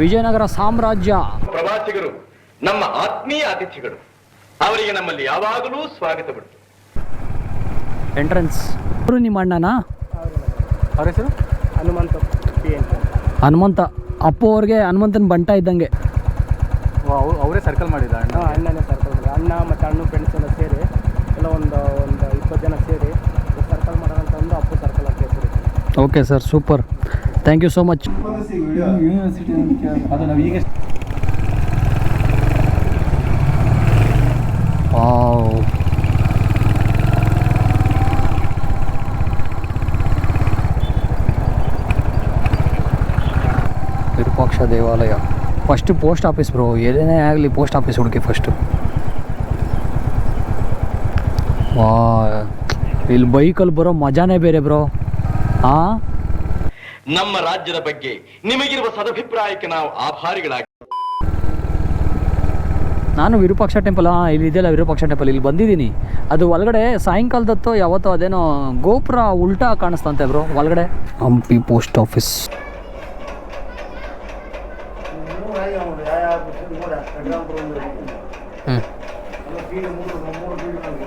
ವಿಜಯನಗರ ಸಾಮ್ರಾಜ್ಯ. ಪ್ರವಾಸಿಗರು ನಮ್ಮ ಆತ್ಮೀಯ ಅತಿಥಿಗಳು, ಅವರಿಗೆ ನಮ್ಮಲ್ಲಿ ಯಾವಾಗಲೂ ಸ್ವಾಗತವಿತ್ತು. ಎಂಟ್ರೆನ್ಸ್. ನಿಮ್ಮ ಅಣ್ಣನಾ? ಅವ್ರ ಹೆಸರು ಹನುಮಂತ ಹನುಮಂತ. ಅಪ್ಪು ಅವ್ರಿಗೆ ಹನುಮಂತನ ಬಂಟ ಇದ್ದಂಗೆ. ಅವರೇ ಸರ್ಕಲ್ ಮಾಡಿದ ಅಣ್ಣನೇ ಸರ್ಕಲ್ ಮಾಡಿ, ಅಣ್ಣ ಮತ್ತು ಅಣ್ಣ ಫ್ರೆಂಡ್ಸ್ ಎಲ್ಲ ಸೇರಿ ಎಲ್ಲ ಒಂದು 20 ಜನ ಸೇರಿ ಸರ್ಕಲ್ ಮಾಡೋಣ ಅಂತ ಒಂದು ಅಪ್ಪು ಸರ್ಕಲ್ ಅಂತ ಹೆಸರು. Okay sir, super, thank you so much. University ಅದು ನಾವು ಈಗ ವಿರೂಪಾಕ್ಷ ದೇವಾಲಯ. ಫಸ್ಟ್ ಪೋಸ್ಟ್ ಆಫೀಸ್ ಬ್ರೋ, ಏನೇ ಆಗಲಿ ಪೋಸ್ಟ್ ಆಫೀಸ್ ಹುಡುಕಿ ಫಸ್ಟು. ವಾ, ಇಲ್ಲಿ ಬೈಕಲ್ಲಿ ಬರೋ ಮಜಾನೇ ಬೇರೆ ಬ್ರೋ. ಹಾಂ, ನಮ್ಮ ರಾಜ್ಯದ ಬಗ್ಗೆ ನಿಮಗಿರುವ ಸದಭಿಪ್ರಾಯಕ್ಕೆ ನಾವು ಆಭಾರಿಗಳಾಗಿ. ನಾನು ವಿರೂಪಾಕ್ಷ ಟೆಂಪಲ್, ಇಲ್ಲಿ ಇದೆಯಲ್ಲ ವಿರೂಪಾಕ್ಷ ಟೆಂಪಲ್, ಇಲ್ಲಿ ಬಂದಿದ್ದೀನಿ. ಅದು ಒಳಗಡೆ ಸಾಯಂಕಾಲದತ್ತು ಯಾವತ್ತೋ ಅದೇನೋ ಗೋಪುರ ಉಲ್ಟಾ ಕಾಣಿಸ್ತಂತೆ ಬ್ರೋ ಒಳಗಡೆ. Hampi post office. ಹ್ಞೂ